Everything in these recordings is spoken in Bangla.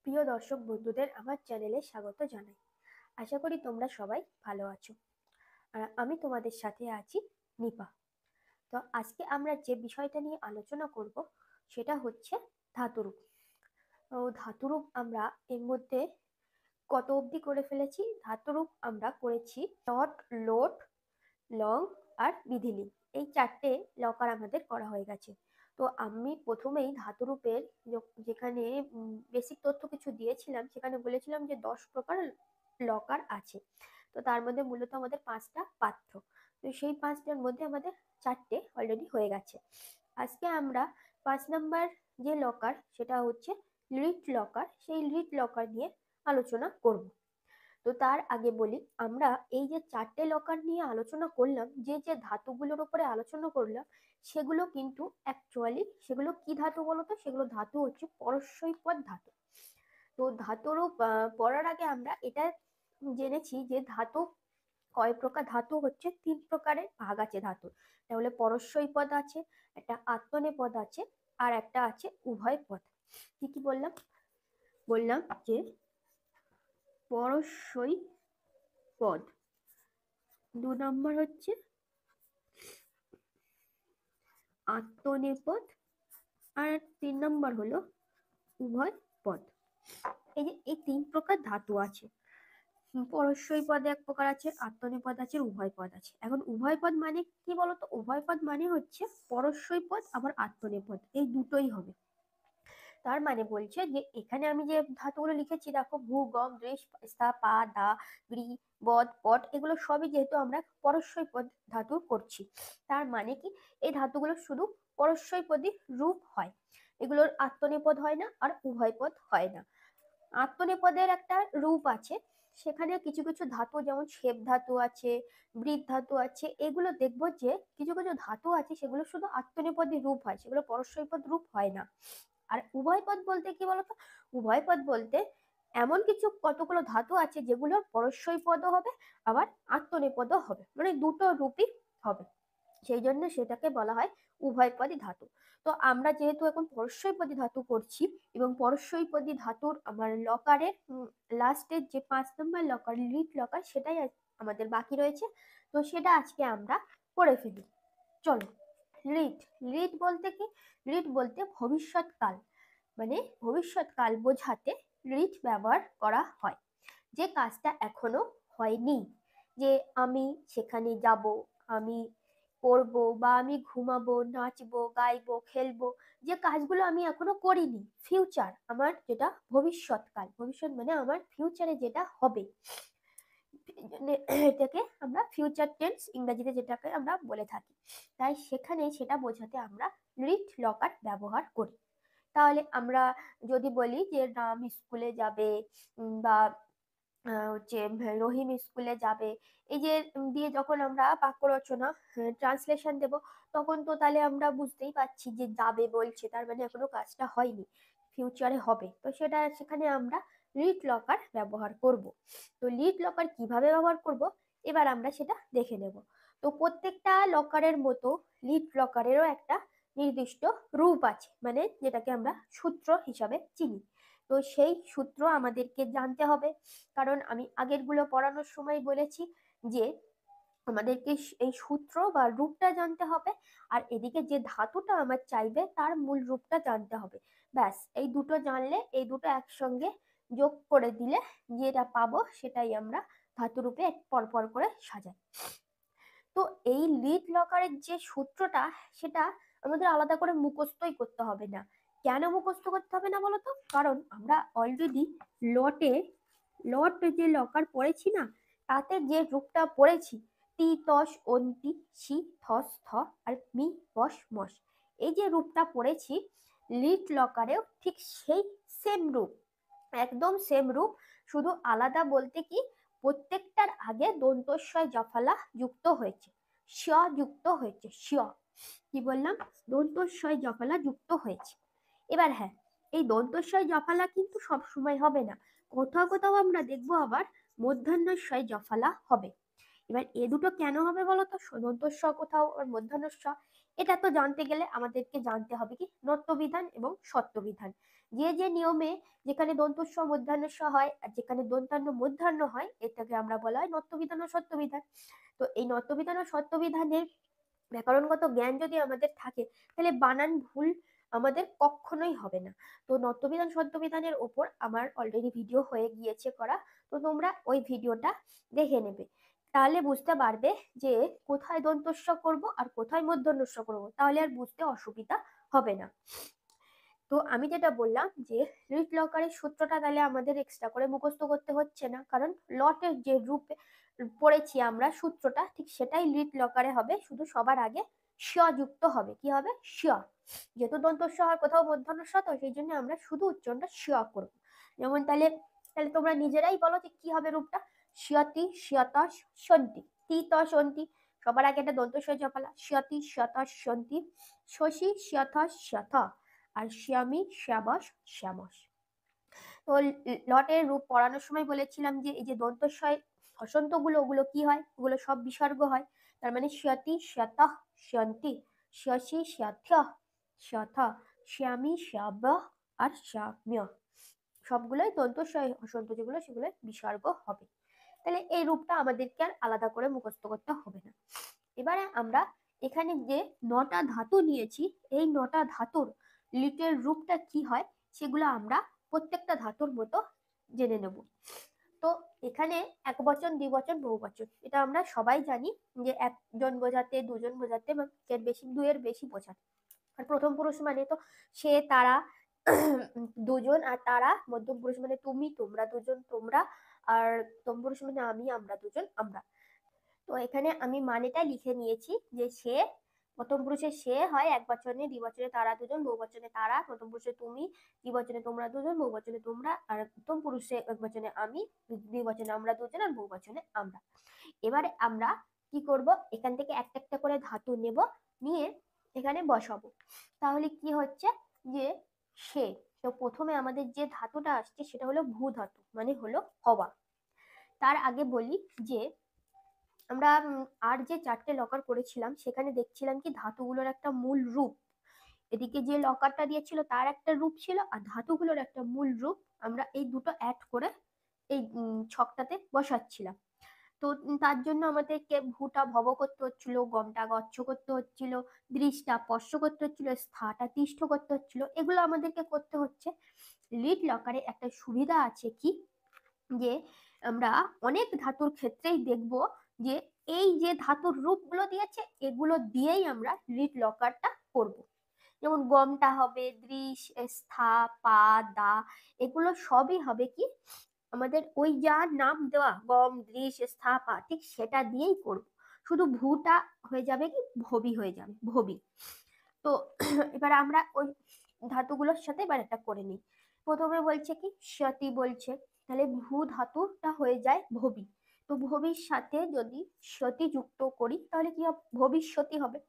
প্রিয় দর্শক বন্ধুদের আমার চ্যানেলে স্বাগত জানাই। আশা করি তোমরা সবাই ভালো আছো। আর আমি তোমাদের সাথে আছি নিপা। তো আজকে আমরা যে বিষয়টা নিয়ে আলোচনা করব সেটা হচ্ছে ধাতুরূপ। তো ধাতুরূপ আমরা এর মধ্যে কত অবধি করে ফেলেছি? ধাতুরূপ আমরা করেছি ডট, লোড, লং আর বিধিলিং। এই চারটে লকার আমাদের করা হয়ে গেছে। তো আমি প্রথমেই ধাতুরূপের যেখানে বেসিক তথ্য কিছু দিয়েছিলাম, সেখানে বলেছিলাম যে 10 প্রকার লকার আছে। তো তার মধ্যে মূলত আমাদের 5টা পাত্র। তো সেই 5টার মধ্যে আমাদের 4টে অলরেডি হয়ে গেছে। আজকে আমরা 5 নাম্বার যে লকার সেটা হচ্ছে লিড লকার, সেই লিড লকার নিয়ে আলোচনা করব। তো তার আগে বলি, আমরা এই যে 4টে লকার নিয়ে আলোচনা করলাম, যে যে ধাতুগুলোর উপরে আলোচনা করলাম, সেগুলো কিন্তু অ্যাকচুয়ালি সেগুলো কি ধাতু বলতো? সেগুলো ধাতু হচ্ছে পরস্মৈপদ ধাতু। তো ধাতুরূপ পড়ার আগে আমরা এটা জেনেছি যে ধাতু কয় প্রকার। ধাতু হচ্ছে 3 প্রকারের ভাগ আছে ধাতু। তাহলে পরস্মৈপদ আছে, একটা আত্মনেপদ আছে, আর একটা আছে উভয় পদ। কি কি বললাম? বললাম যে পরস্মৈপদ, 2 নম্বর হচ্ছে আত্মনেপদ, আর 3 নম্বর হলো উভয় পদ। এই 3 প্রকার ধাতু আছে। পরস্মৈপদ 1 প্রকার আছে, আত্মনেপদ আছে, উভয় পদ আছে। এখন উভয় পদ মানে কি বলতো? উভয় পদ মানে হচ্ছে পরস্মৈপদ আবার আত্মনেপদ, এই দুটোই হবে। তার মানে বলছে যে এখানে আমি যে ধাতুগুলো লিখেছি দেখো, ভূ, গম, দৃশ, স্থা, পা, দা, গ্রি, বদ, পট, এগুলো সবই যেহেতু আমরা পরস্মৈপদ ধাতু করছি, তার মানে কি এই ধাতুগুলো শুধু পরস্মৈপদী রূপ হয়, এগুলোর আত্মনেপদ হয় না আর উভয়পদ হয় না। আত্মনেপদের একটা রূপ আছে, সেখানে কিছু কিছু ধাতু যেমন শ্বেত ধাতু আছে, বৃৎ ধাতু আছে, এগুলো দেখবো যে কিছু কিছু ধাতু আছে সেগুলো শুধু আত্মনেপদী রূপ হয়, সেগুলো পরস্মৈপদ রূপ হয় না। আর উভয়পদ বলতে কি বলতো? উভয়পদ বলতে এমন কিছু কতগুলো ধাতু আছে যেগুলো পরস্মৈপদও হবে আবার আত্মনেপদও হবে, মানে দুটো রূপই হবে, সেই জন্য সেটাকে বলা হয় উভয়পদী ধাতু। তো আমরা যেহেতু এখন পরস্মৈপদী ধাতু করছি, এবং পরস্মৈপদী ধাতুর আমার লকারের লাস্টের যে 5 নম্বর লকার, লিড লকার, সেটাই আমাদের বাকি রয়েছে। তো সেটা আজকে আমরা করে ফেলি। চলো। লিড, লিড বলতে কি? লিড বলতে ভবিষ্যৎকাল, মানে ভবিষ্যৎকাল বোঝাতে লিড ব্যবহার করা হয়। যে কাজটা এখনো হয়নি, যে আমি সেখানে যাব, আমি পড়বো, বা আমি ঘুমাবো, নাচবো, গাইবো, খেলবো, যে কাজগুলো আমি এখনো করিনি, ফিউচার, আমার যেটা ভবিষ্যৎকাল, ভবিষ্যৎ মানে আমার ফিউচারে যেটা হবে, এটাকে আমরা ফিউচার টেন্স ইংরেজিতে যেটাকে আমরা বলে থাকি। তাই সেখানে সেটা বোঝাতে আমরা লিড লকার ব্যবহার করি। তাহলে আমরা যদি বলি যে রাম স্কুলে যাবে, বা হচ্ছে রহিম স্কুলে যাবে, এই যে দিয়ে যখন আমরা বাক্য রচনা ট্রান্সলেশন দেব, তখন তো তাহলে আমরা বুঝতেই পারছি যে যাবে বলছে, তার মানে এখনো কাজটা হয়নি, ফিউচারে হবে। তো সেটা সেখানে আমরা লিড লকার ব্যবহার করব। তো লিড লকার কিভাবে ব্যবহার করব, এবার আমরা সেটা দেখে নেব। তো প্রত্যেকটা লকারের মতো লিড লকারেরও একটা নির্দিষ্ট রূপ আছে, মানে যেটাকে আমরা সূত্র হিসাবে চিনি। তো সেই সূত্র আমাদেরকে জানতে হবে, কারণ আমি আগের গুলো পড়ানোর সময় বলেছি যে আমাদেরকে এই সূত্র বা রূপটা জানতে হবে, আর এদিকে যে ধাতুটা আমার চাইবে তার মূল রূপটা জানতে হবে। ব্যাস, এই দুটো জানলে, এই দুটো একসঙ্গে যোগ করে দিলে যেটা পাবো সেটাই আমরা ধাতু রূপে পরপর করে সাজাই। তো এই লিড লকারের যে সূত্রটা, সেটা আমাদের আলাদা করে মুখস্থই করতে হবে না। কেন মুখস্থ করতে হবে না বলতো? কারণ আমরা অলরেডি লটে যে লকার পড়েছি না, তাতে যে রূপটা পড়েছি, তি তস অন্তি সি থস থ আর মি বস মস, এই যে রূপটা পড়েছি লিড লকারেও ঠিক সেই সেম রূপ, একদম সেম রূপ। শুধু আলাদা বলতে কি, প্রত্যেকটার আগে দন্তস্বয় জফলা যুক্ত হয়েছে, স যুক্ত হয়েছে, স। কি বললাম? দন্তস্বয় জফলা যুক্ত হয়েছে। এবার হ্যাঁ, এই দন্তস্বয় জফলা কিন্তু সব সময় হবে না, কোথাও কোথাও আমরা দেখবো আবার মধ্যাহ্নস্বয় জফলা হবে। এবার এ দুটো কেন হবে বলতো? দন্তস্ব কোথাও আর মধ্যাহ্নস্ব, এটা তো জানতে গেলে আমাদেরকে জানতে হবে কি নত্যবিধান এবং সত্যবিধান। যে যে নিয়মে যেখানে দন্তস্ব মূর্ধন্য হয় আর যেখানে দন্তান্ন মূর্ধন্য হয় এটাকে আমরা বলা হয় নত্যবিধান ও সত্যবিধান। তো এই নত্যবিধান ও সত্যবিধানের ব্যাকরণগত জ্ঞান যদি আমাদের থাকে তাহলে বানান ভুল আমাদের কখনোই হবে না। তো নত্যবিধান সত্যবিধানের ওপর আমার অলরেডি ভিডিও হয়ে গিয়েছে করা, তো তোমরা ওই ভিডিওটা দেখে নেবে। তাহলে বুঝতে পারবে যে কোথায় দন্তস্ব করব আর কোথায় মূর্ধন্যস্ব করব, তাহলে আর বুঝতে অসুবিধা হবে না। তো আমি যেটা বললাম যে রিট লকারের সূত্রটা তাহলে আমাদের এক্সট্রা করে মুখস্থ করতে হচ্ছে না, কারণ লটের যে রূপে পড়েছি আমরা সূত্রটা ঠিক সেটাই রিট লকারে হবে, শুধু সবার আগে স যুক্ত হবে। কি হবে? স। যেহেতু দন্তস্ব হয় কোথাও মূর্ধন্য স, তো সেই জন্য আমরা শুধু উচ্চারণটা স করব। যেমন তাহলে তাহলে তোমরা নিজেরাই বলো যে কি হবে রূপটা। সিয়তি সিয়ত সন্তি তি ত সন্তি, সবার আগে একটা দন্তস্ব জপালা সিয়তি সিয়ত সন্তি, শশী সিয়থ স্যথ, আর শ্যামী শ্যাবস শ্যামস। তো লটের রূপ পড়ানোর সময় বলেছিলাম যে এই যে দন্তস্বয় হসন্ত গুলো ওগুলো কি হয়, ওগুলো সব বিসর্গ হয়। তার মানে শ্যতি শ্যত শ্যন্তি, শ্যসি শ্যথ শ্যথ, শ্যামী শ্যাব আর শ্যাম্য, সবগুলোই দন্তস্বয় হসন্ত যেগুলো সেগুলো বিসর্গ হবে। তাহলে এই রূপটা আমাদেরকে আর আলাদা করে মুখস্থ করতে হবে না। এবারে আমরা এখানে যে 9টা ধাতু নিয়েছি এই 9টা ধাতুর লিটের রূপটা কি হয় সেগুলো আমরা প্রত্যেকটা ধাতুর মতো জেনে নেব। তো এখানে একবচন দ্বিবচন বহুবচন এটা আমরা সবাই জানি যে একজন বোঝাতে দুজন বোঝাতে বা এর বেশি দুইয়ের বেশি বোঝাতে। আর প্রথম পুরুষ মানে তো সে তারা দুজন, আর তারা মধ্যম পুরুষ মানে তুমি তোমরা দুজন তোমরা, আর প্রথম পুরুষ মানে আমি আমরা দুজন আমরা। তো এখানে আমি মানেটা লিখে নিয়েছি যে সে প্রথম পুরুষে সে হয় এক বচনে, দ্বিবচনে তারা দুজন, বহুবচনে তারা, প্রথম পুরুষে তুমি, দ্বিবচনে তোমরা দুজন, বহুবচনে তোমরা, আর প্রথম পুরুষে এক বচনে আমি, দ্বিবচনে আমরা দুজন, আর বহুবচনে আমরা। এবারে আমরা কি করব, এখান থেকে একটা একটা করে ধাতু নেব, নিয়ে এখানে বসাবো। তাহলে কি হচ্ছে যে সে, তো প্রথমে আমাদের যে ধাতুটা আসছে সেটা হলো ভূ ধাতু, মানে হলো হওয়া। তার আগে বলি যে আমরা আর যে 4টে লকার করেছিলাম সেখানে দেখছিলাম কি ধাতুগুলোর একটা মূল রূপ, এদিকে যে লকারটা দিয়েছিল তার একটা রূপ ছিল আর ধাতুগুলোর একটা মূল রূপ আমরা এই দুটো অ্যাড করে এই ছকটাতে বসাচ্ছিলাম। তো তার জন্য আমাদেরকে ভুটা ভব করতে হচ্ছিল, গমটা গচ্ছ করতে হচ্ছিল, দৃষ্টা পশ্চ করতে হচ্ছিল, স্থাটা তিষ্ঠ করতে হচ্ছিল, এগুলো আমাদেরকে করতে হচ্ছে। লিড লকারে একটা সুবিধা আছে কি যে আমরা অনেক ধাতুর ক্ষেত্রেই দেখব যে এই যে ধাতুর রূপগুলো দিয়েছে এগুলো দিয়েই আমরা লিড লকারটা করব। যেমন গমটা হবে দৃশ, স্থা, পা, দা, এগুলো সবই হবে কি আমাদের ওই যা নাম দেওয়া গম দৃশ স্থা পা ঠিক সেটা দিয়েই করব। শুধু ভুটা হয়ে যাবে কি ভবি হয়ে যাবে ভবি। তো এবার আমরা ওই ধাতুগুলোর সাথে এবার একটা করে নিই। প্রথমে বলছে কি সতি বলছে, তাহলে ভূ ধাতুটা হয়ে যায় ভবি। তো ভবির সাথে যদি সতি যুক্ত করি তাহলে কি হবে, ভবিষ্যতি হবে।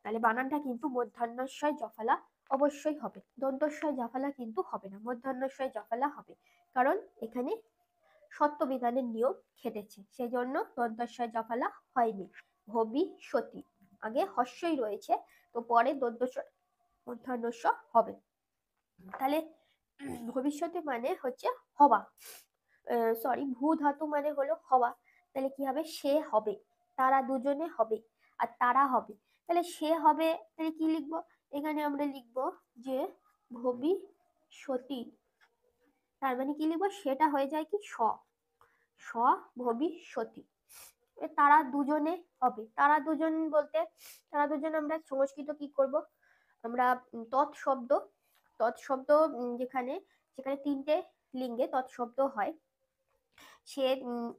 তাহলে বানানটা কিন্তু মধ্যাহ্নস্বয় জফলা অবশ্যই হবে, দন্তস্বয় জফলা কিন্তু হবে না, মধ্যাহ্নস্বয় জফলা হবে। কারণ এখানে সত্যবিধানের নিয়ম খেটেছে, সেই জন্য দন্তস্বয় জফলা হয়নি। ভবিষ্যতি আগে হস্যই রয়েছে, তো পরে দন্তস্বয় মধ্যাহ্নস্ব হবে। তাহলে ভবিষ্যতে মানে হচ্ছে হওয়া, সরি ভূ ধাতু মানে হলো হওয়া। তাহলে কি হবে, সে হবে, তারা দুজনে হবে, আর তারা হবে। তাহলে সে হবে, তাহলে কি লিখবো, এখানে আমরা লিখবো যে ভবিষ্যতি, তার মানে কি লিখবো, সেটা হয়ে যায় কি স, স ভবিষ্যতি। তারা দুজনে হবে, তারা দুজন বলতে তারা দুজন আমরা সংস্কৃত কি করব, আমরা তৎশব্দ, তৎশব্দ যেখানে যেখানে 3টে লিঙ্গে তৎশব্দ হয় সে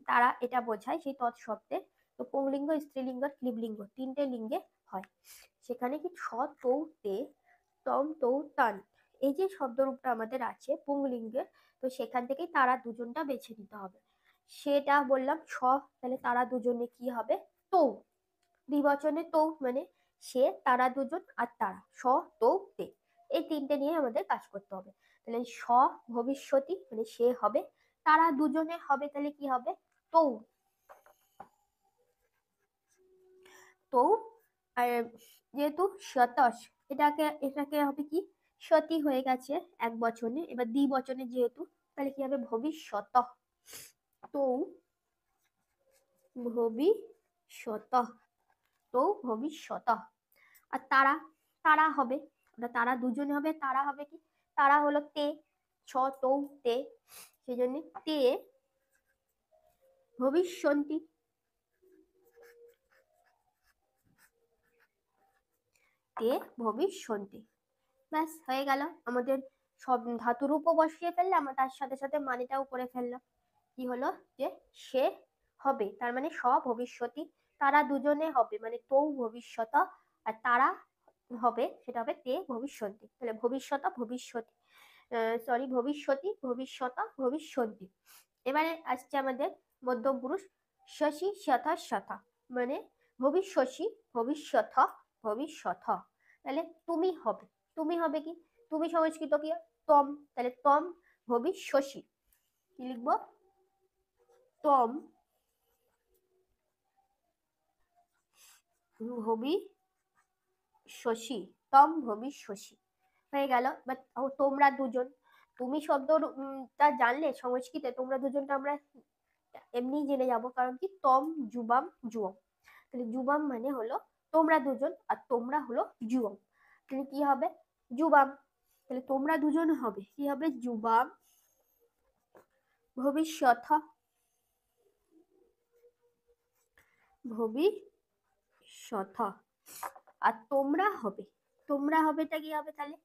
তারা এটা বোঝায় সেই তৎশব্দে। তো পুংলিঙ্গ স্ত্রীলিঙ্গ ক্লিবলিঙ্গ 3টে লিঙ্গে হয়, সেখানে কি ছ তৌ তে তম তৌ তান, এই যে শব্দরূপটা আমাদের আছে পুংলিঙ্গে, তো সেখান থেকেই তারা দুজনটা বেছে নিতে হবে। সেটা বললাম ছ, তাহলে তারা দুজনে কি হবে তৌ, দ্বিবচনে তৌ মানে সে তারা দুজন আর তারা স তৌ তে, এই 3টে নিয়ে আমাদের কাজ করতে হবে। তাহলে স ভবিষ্যতি মানে সে হবে, তারা দুজনে হবে তাহলে কি হবে তৌ, তৌ, আর যেহেতু শতস, এটাকে এটাকে হবে কি, সতী হয়ে গেছে এক বচনে, এবার দ্বিবচনে যেহেতু, তাহলে কি হবে ভবিষ্যৎ। তো ভবিষ্যৎ, তো ভবিষ্যৎ। আর তারা, তারা হবে, তারা দুজনে হবে, তারা হবে কি, তারা হলো তে, ছ তৌ তে, সেই জন্য তে ভবিষ্যন্তি, তে ভবিষ্যন্তি। ব্যাস হয়ে গেল আমাদের, সব ধাতুর উপর বসিয়ে ফেললে আমরা, তার সাথে সাথে মানেটাও করে ফেললাম। কি হলো, যে সে হবে, তার মানে স ভবিষ্যতি, তারা দুজনে হবে মানে তৌ ভবিষ্যৎ, আর তারা হবে সেটা হবে তে ভবিষ্যন্তি। তাহলে ভবিষ্যৎ ভবিষ্যতি, সরি ভবিষ্যতি ভবিষ্যৎ ভবিষ্যন্তি। এবারে আসছে আমাদের মধ্যম পুরুষ, শশী শথা শথা, মানে ভবিষ্যসী ভবিষ্যৎ ভবিষ্যৎ। তাহলে তুমি হবে, তুমি হবে কি, তুমি সংস্কৃত কি তম, তাহলে তম ভবিষ্যসী, কি লিখবো, তম ভবিষ্যসী, তম ভবিষ্যসী। হয়ে গেল। বাট তোমরা দুজন, তুমি শব্দটা জানলে সংস্কৃতে, তোমরা দুজনটা আমরা এমনি জেনে যাব, কারণ কি তম যুবাম যুয়ম, তাহলে যুবাম মানে হলো তোমরা দুজন, আর তোমরা হলো যুবম, তাহলে কি হবে যুবাম, তাহলে তোমরা দুজন হবে কি হবে যুবাম ভবিষ্যৎ ভবিষ্যৎ। আর তোমরা হবে, তোমরা হবেটা কি হবে, তাহলে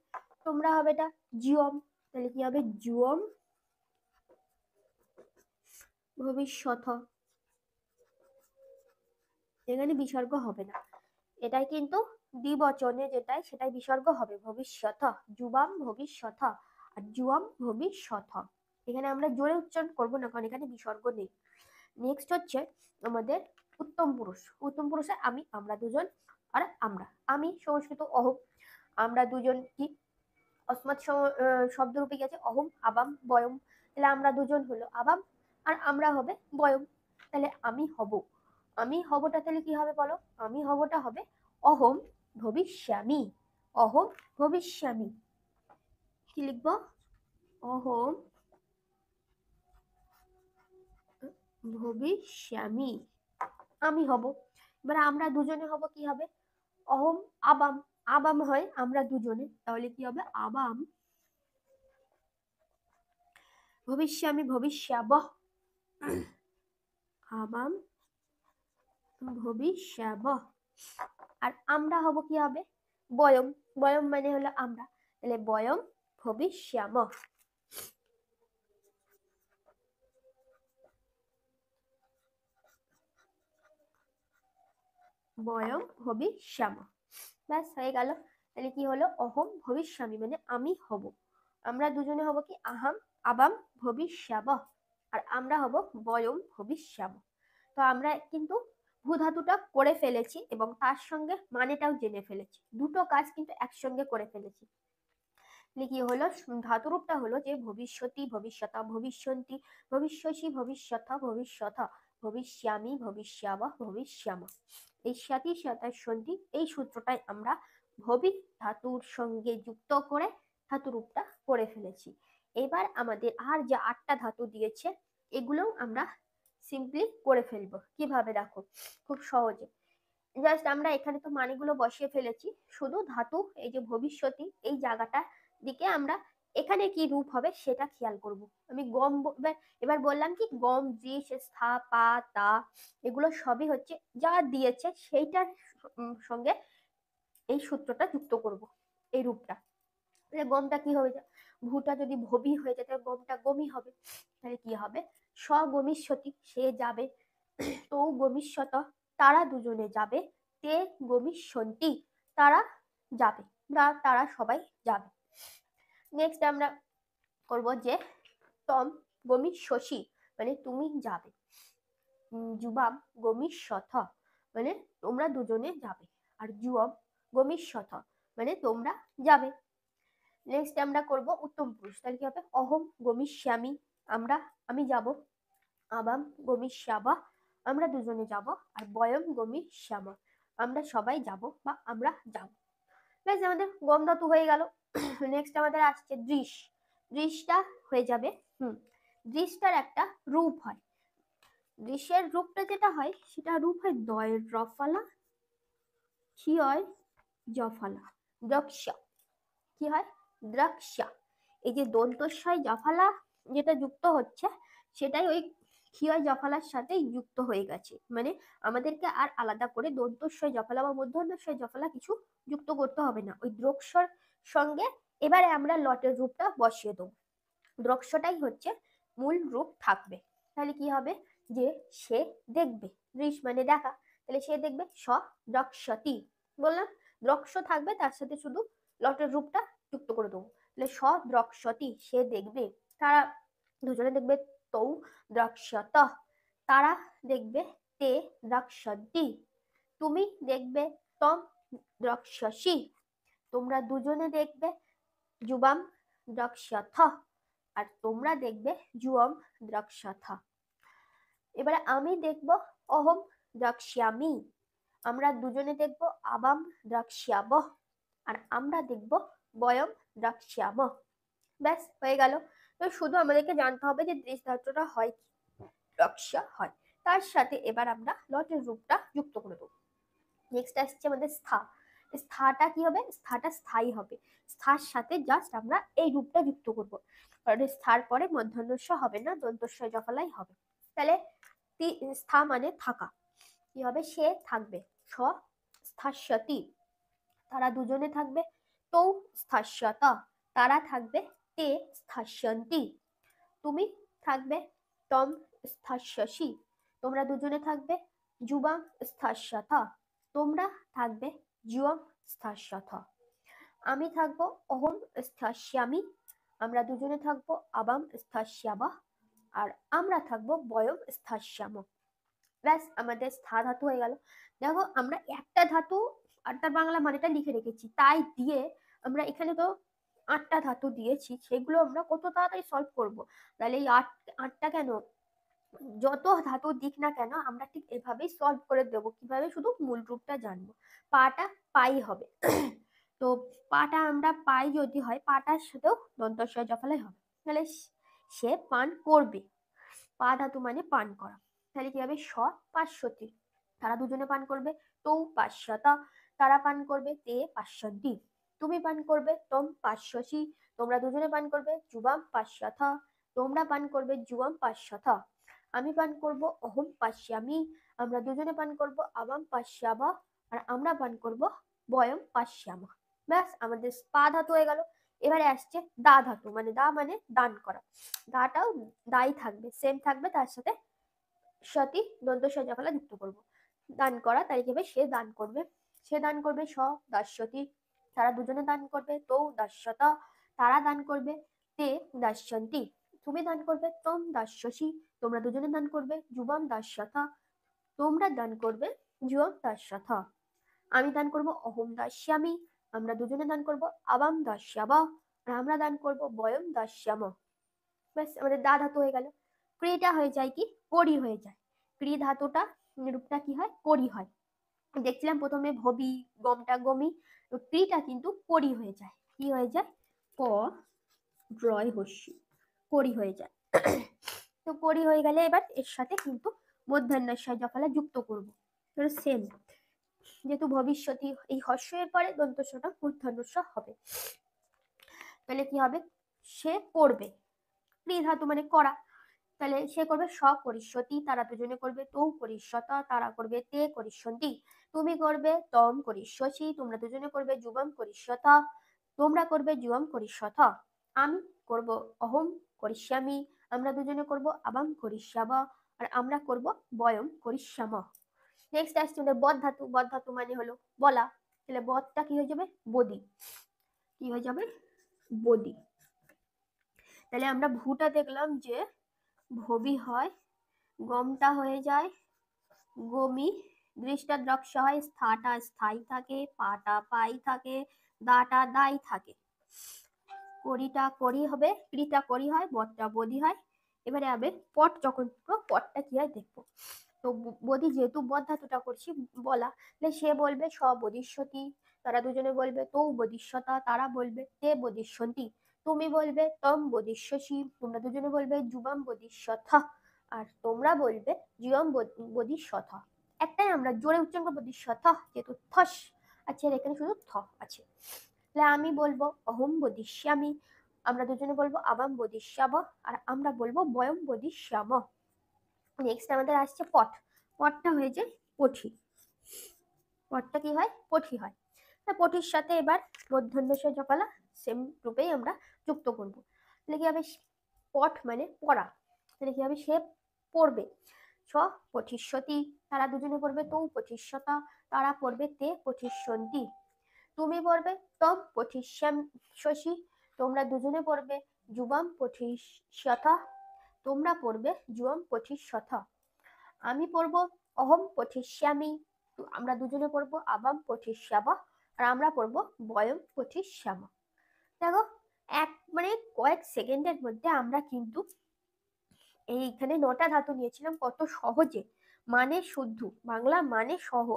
তোমরা হবেটা যুয়ম, তাহলে কি হবে যুয়ম ভবিষ্যৎ। এখানে বিসর্গ হবে না, এটাই কিন্তু দ্বিবচনে যেটাই সেটাই বিসর্গ হবে, ভবিষ্যৎ, যুবাম ভবিষ্যৎ আর যুয়াম ভবিষ্যৎ। এখানে আমরা জোরে উচ্চারণ করবো না, কারণ এখানে বিসর্গ নেই। নেক্সট হচ্ছে আমাদের উত্তম পুরুষ, উত্তম পুরুষে আমি, আমরা দুজন, আর আমরা, আমি সংস্কৃত অহম, আমরা দুজন কি অস্মাৎ শব্দরূপে গেছে অহম আবাম বয়ম, তাহলে আমরা দুজন হলো আবাম, আর আমরা হবে বয়ম, তাহলে আমি হব, আমি হবটা তাহলে কি হবে বলো, আমি হবটা হবে অহম ভবিষ্যামি, অহম ভবিষ্যামি, কি লিখবো, অহম ভবিষ্যামি, আমি হব। এবার আমরা দুজনে হব কি হবে, অহম আবাম, আবাম হয় আমরা দুজনে, তাহলে কি হবে আবাম ভবিষ্যামি ভবিষ্যাবহ, আবাম ভবিষ্যাবহ। আর আমরা হব কি হবে বয়ম, বয়ম মানে হলো আমরা, তাহলে বয়ম ভবিষ্যাম, বয়ম ভবিষ্যাম। ব্যাস হয়ে গেল। তাহলে কি হলো অহম ভবিষ্যামি মানে আমি হব, আমরা দুজনে হব কি আহাম আবাম ভবিষ্যাবহ, আর আমরা হব বয়ম ভবিষ্যাম। তো আমরা কিন্তু ভূ ধাতুটা করে ফেলেছি এবং তার সঙ্গে মানেটাও জেনে ফেলেছি, দুটো কাজ কিন্তু একসঙ্গে করে ফেলেছি। কি হলো, ধাতুরূপটা হলো যে ভবিষ্যতি ভবিষ্যতা ভবিষ্যন্তি ভবিষ্যসি ভবিষ্যথ ভবিষ্যথ ভবিষ্যামি ভবিষ্যাবহ ভবিষ্যাম। এই সাতি সাতার সন্ধি, এই সূত্রটাই আমরা ভবি ধাতুর সঙ্গে যুক্ত করে ধাতুরূপটা করে ফেলেছি। এবার আমাদের আর যে 8টা ধাতু দিয়েছে, এগুলো আমরা সিম্পলি করে ফেলবো। কিভাবে দেখো, খুব সহজে, জাস্ট আমরা এখানে তো মানেগুলো বসিয়ে ফেলেছি, শুধু ধাতু এই যে ভবিষ্যতি এই জায়গাটা দিকে আমরা এখানে কি রূপ হবে সেটা খেয়াল করব। আমি গম এবার এবার বললাম কি গম দৃশ স্থা পা তা, এগুলো সবই হচ্ছে যা দিয়েছে সেইটার সঙ্গে এই সূত্রটা যুক্ত করব, এই রূপটা। তাহলে গমটা কি হবে, ভুটা যদি ভবি হয়ে যায় তাহলে গমটা গমি হবে, তাহলে কি হবে স্বগমিষ্যতি, সে যাবে, তো গমিষ্যত, তারা দুজনে যাবে, তে গমিষ্যন্তি, তারা যাবে, বা তারা সবাই যাবে। নেক্সট আমরা করব যে তম গমিষ্যসি মানে তুমি যাবে, যুবাম গমিষ্যথ মানে তোমরা দুজনে যাবে, আর যুয়ম গমিষ্যথ মানে তোমরা যাবে। নেক্সট আমরা করব উত্তম পুরুষ, তাহলে কি হবে অহম গমিষ্যামি, আমরা আমি যাব, আবাম গমিষ্যাবা আমরা দুজনে যাব, আর বয়ম গমিষ্যামা আমরা সবাই যাব বা আমরা যাব। বেশ, আমাদের গম ধাতু হয়ে গেল। নেক্সট আমাদের আসছে দৃশ। দৃশটা হয়ে যাবে দৃশটার একটা রূপ হয়। দৃশ্যের রূপটা যেটা হয় সেটা রূপ হয় দয়ের রফালা, কি হয় জফালা, দ্রক্ষ্যা। কি হয় দ্রাক্ষা। এই যে দন্তস্বয় জফালা যেটা যুক্ত হচ্ছে সেটাই ওই ক্ষীয় জফালার সাথে যুক্ত হয়ে গেছে, মানে আমাদেরকে আর আলাদা করে দন্তস্বয় জফালা বা মূর্ধন্যস্বয় জফালা কিছু যুক্ত করতে হবে না। ওই দ্রক্ষর সঙ্গে এবারে আমরা লটের রূপটা বসিয়ে দেবো। দ্রক্ষটাই হচ্ছে মূল রূপ থাকবে। তাহলে কি হবে যে সে দেখবে, দৃশ মানে দেখা, তাহলে সে দেখবে স দ্রক্ষতি। বললাম দ্রক্ষ থাকবে, তার সাথে শুধু লটের রূপটা যুক্ত করে দেবো। তাহলে স দ্রক্ষতি, সে দেখবে। তারা দুজনে দেখবে তৌ দ্রক্ষত, তারা দেখবে তে দ্রক্ষতি, তুমি দেখবে তম দ্রক্ষসি, তোমরা দুজনে দেখবে যুবাম দ্রক্ষথ, আর তোমরা দেখবে যুয়ম দ্রক্ষথ। এবারে আমি দেখব অহম দ্রক্ষ্যামি, আমরা দুজনে দেখব আবাম দ্রক্ষ্যাব, আর আমরা দেখব বয়ম দ্রক্ষ্যাম। ব্যাস হয়ে গেল। তো শুধু আমাদেরকে জানতে হবে যে দৃশ ধাতুটা হয় কি, দ্রক্ষ্যা হয়। তার সাথে এবার আমরা লটের রূপটা যুক্ত করে দেবো। নেক্সট আসছে আমাদের স্থা। স্থাটা কি হবে, স্থাটা স্থায়ী হবে। স্থার সাথে জাস্ট আমরা এই রূপটা যুক্ত করব, কারণ স্থার পরে মূর্ধন্য হবে না, দন্তস্ব জফলাই হবে। তাহলে স্থা মানে থাকা, কি হবে সে থাকবে। স স্থাস্যতি, তারা দুজনে থাকবে। তৌ স্থাস্যত, তারা থাকবে। তে স্থাস্যন্তি, তুমি থাকবে। তম স্থাস্যসি, তোমরা দুজনে থাকবে। যুবাং স্থাস্যথ, তোমরা থাকবে। যুয়ং স্থাস্যথ, আমি থাকবো। অহম স্থাস্যামি, আমরা দুজনে থাকবো। আবাম স্থাস্যাবা, আর আমরা থাকবো বয়ম স্থাস্যাম। ব্যাস আমাদের স্থা ধাতু হয়ে গেল। দেখো আমরা একটা ধাতু আর তার বাংলা মানেটা লিখে রেখেছি, তাই দিয়ে আমরা এখানে তো 8টা ধাতু দিয়েছি, সেগুলো আমরা কত তাড়াতাড়ি সলভ করব। তাহলে এই আটটা কেন, যত ধাতু দিক না কেন আমরা ঠিক এভাবেই সলভ করে দেবো। কিভাবে, শুধু মূল রূপটা জানবো। পাটা পাই হবে। তো পাটা আমরা পাই যদি হয়, পাটার সাথেও দন্তস্ব জফলাই হবে। তাহলে সে পান করবে, পা ধাতু মানে পান করা। তাহলে কি হবে স পাশ্বতী, তারা দুজনে পান করবে। তৌ পাশ্যতা, তারা পান করবে। তে পাশ্যন্তি, তুমি পান করবে। তম পাশ্যসি, তোমরা দুজনে পান করবে। যুবাম পাশ্যথা, তোমরা পান করবে। যুবাম পাশ্যথা, আমি পান করব। অহম পাশ্যামি, আমরা দুজনে পান করব। আবাম পাশ্যাবা, আর আমরা পান করব। বয়ম পাশ্যামা। ব্যাস আমাদের পা ধাতু হয়ে গেল। এবারে আসছে দা ধাতু, মানে দা মানে দান করা। দাটাও দাই থাকবে, সেম থাকবে, তার সাথে সতী দন্ত সজাফলা যুক্ত করব। দান করা, তাই হিসেবে সে দান করবে। সে দান করবে। স দাস্যতি, তারা দুজনে দান করবে। তৌ দাস্যতা, তারা দান করবে। তে দাস্যন্তি, তুমি দান করবে। তম দাস্যসি, তোমরা দুজনে দান করবে। যুবাম দাস্যথা, তোমরা দান করবে। যুয়ম দাস্যথা, আমি দান করব। অহম দাস্যামি, আমরা দুজনে দান করব। আবাম দাস্যাবা, আর আমরা দান করব। বয়ম দাস্যাম। ব্যাস আমাদের দা ধাতু হয়ে গেল। ক্রিটা হয়ে যায় কি, করি হয়ে যায়। ক্রি ধাতুটা রূপটা কি হয়, করি হয়। দেখছিলাম প্রথমে ভবি, গমটা গমি, ক্রিটা কিন্তু করি হয়ে যায়। কি হয়ে যায়, ক ড্রয় হস্যি, করি হয়ে যায়। তো করি হয়ে গেলে এবার এর সাথে কিন্তু মধ্যাহ্নস্বয় জফলা যুক্ত করব। সেম, যেহেতু ভবিষ্যৎই এই হস্যের পরে দন্তস্বটা মূর্ধন্যস্ব হবে। তাহলে কি হবে, সে করবে। ক্রি ধাতু মানে করা, তাহলে সে করবে। স করিষ্যতি, তারা দুজনে করবে। তৌ করিষ্যতা, তারা করবে। তে করিষ্যন্তি, তুমি করবে। তম করিষ্যসি, তোমরা দুজনে করবে। যুবম করিষ্যতা, তোমরা করবে। যুবম করিষ্যথা, আমি করব। অহম করিষ্যামি, আমরা দুজনে করব। আবাম করিষ্যাবা, আর আমরা করব। বয়ম করিষ্যাম। নেক্সট আসছে আমাদের বদ ধাতু। বদ ধাতু মানে হলো বলা, তাহলে বদটা কি হয়ে যাবে, বদি। কি হয়ে যাবে, বদি। তাহলে আমরা ভুটা দেখলাম যে ভবি হয়, গমটা হয়ে যায় গমি, দৃষ্টা দ্রক্ষ হয়, স্থাটা স্থায়ী থাকে, পাটা পাই থাকে, দাটা দাই থাকে। করিটা করি হবে, ক্রিটা করি হয়, বদটা বদি হয়। এবারে হবে পট, যখন পটটা কি হয় দেখবো। তো বদি যেহেতু বদ ধাতুটা করছি বলা, তাহলে সে বলবে বদিষ্যতি, তারা দুজনে বলবে তৌ বদিষ্যতা, তারা বলবে তে বদিষ্যন্তি, তুমি বলবে তম বদিষ্যসি, তোমরা দুজনে বলবে যুবাম বদিষ্যথ, আর তোমরা বলবে জিয়ম বদিষ্যথ। একটাই আমরা জোরে উচ্চারণ করবো বদিষ্যথ, যেহেতু থস আছে আর এখানে শুধু থ আছে। তাহলে আমি বলবো অহম বদিষ্যামি, আমরা দুজনে বলবো আবাম বদিষ্যাব, আর আমরা বলবো বয়ম বদিষ্যাম। নেক্সট আমাদের আসছে পট, পটটা হয়ে যায় পঠি, পটটা কি হয় পঠি হয়। পঠির সাথে এবার মূর্ধন্য ষ জকালা সেম রূপেই আমরা যুক্ত করব। তাহলে কি হবে পট মানে পড়া, তাহলে কি হবে সে পড়বে। ছ পঠিষ্যতি, তারা দুজনে পড়বে তৌ পঠিষ্যতা, তারা পড়বে তে পঠিষ্যন্তি, তুমি পড়বে তম পঠিষ্যাম শশী, তোমরা দুজনে পড়বে যুবাম পঠিষ্যথা, তোমরা পড়বে যুবম পঠিষ্যথা। আমি পড়বো অহম পঠিষ্যামি, আমরা দুজনে পড়বো আবাম পঠিষ্যাবা, আর আমরা পড়বো বয়ম পঠিষ্যামা। দেখো মানে কয়েক সেকেন্ডের মধ্যে আমরা কিন্তু এইখানে 9টা ধাতু নিয়েছিলাম, কত সহজে মানে শুদ্ধ বাংলা মানে সহ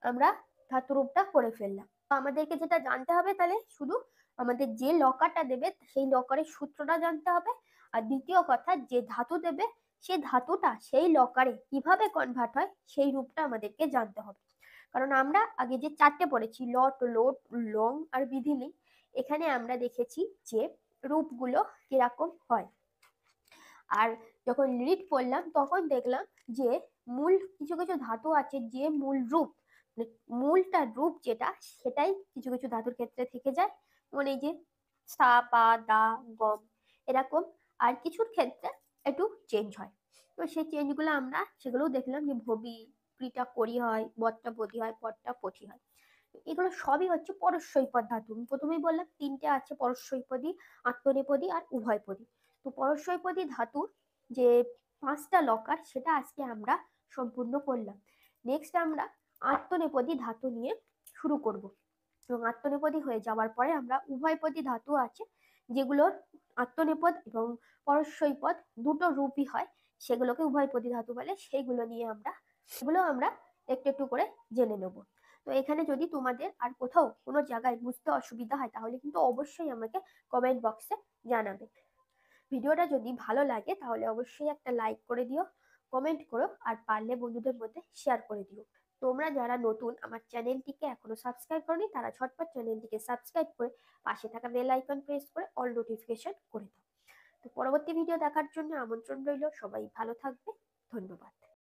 আমরা ধাতুরূপটা করে ফেললাম। আমাদেরকে যেটা জানতে হবে, তাহলে শুধু আমাদের যে লকারটা দেবে সেই লকারের সূত্রটা জানতে হবে, আর দ্বিতীয় কথা যে ধাতু দেবে সেই ধাতুটা সেই লকারে কিভাবে কনভার্ট হয় সেই রূপটা আমাদেরকে জানতে হবে। কারণ আমরা আগে যে 4টে পড়েছি লট, লোট, লং আর বিধিলিং, এখানে আমরা দেখেছি যে রূপগুলো কিরকম হয়। আর যখন লিড পড়লাম তখন দেখলাম যে মূল কিছু কিছু ধাতু আছে যে মূল রূপ, মূলটা রূপ যেটা সেটাই কিছু কিছু ধাতুর ক্ষেত্রে থেকে যায়, মানে এই যে সা পা দা গম এরকম, আর কিছুর ক্ষেত্রে একটু চেঞ্জ হয়। তো সেই চেঞ্জগুলো আমরা সেগুলোও দেখলাম যে ভবি প্রিটা করি হয়, বদটা বদি হয়, পদটা পঠি হয়। এগুলো সবই হচ্ছে পরস্বৈপদ ধাতু। আমি প্রথমেই বললাম 3টে আছে, পরস্বৈপদী, আত্মনেপদী আর উভয়পদী। তো পরস্বৈপদী ধাতুর যে 5টা লকার সেটা আজকে আমরা সম্পূর্ণ করলাম। নেক্সট আমরা আত্মনেপদী ধাতু নিয়ে শুরু করব, এবং আত্মনেপদী হয়ে যাওয়ার পরে আমরা উভয়পদী ধাতু আছে যেগুলোর আত্মনেপদ এবং পরস্বৈপদ দুটো রূপই হয়, সেগুলোকে উভয়পদী ধাতু বলে, সেইগুলো নিয়ে আমরা একটু একটু করে জেনে নেব। তো এখানে যদি তোমাদের আর কোথাও কোনো জায়গায় বুঝতে অসুবিধা হয় তাহলে কিন্তু অবশ্যই আমাকে কমেন্ট বক্সে জানাবে। ভিডিওটা যদি ভালো লাগে তাহলে অবশ্যই একটা লাইক করে দিও, কমেন্ট করো, আর পারলে বন্ধুদের মধ্যে শেয়ার করে দিও। তোমরা যারা নতুন আমার চ্যানেলটিকে এখনো সাবস্ক্রাইব করনি তারা ঝটপট চ্যানেলটিকে সাবস্ক্রাইব করে পাশে থাকা বেল আইকন প্রেস করে অল নোটিফিকেশন করে দাও। তো পরবর্তী ভিডিও দেখার জন্য আমন্ত্রণ রইল, সবাই ভালো থাকবে, ধন্যবাদ।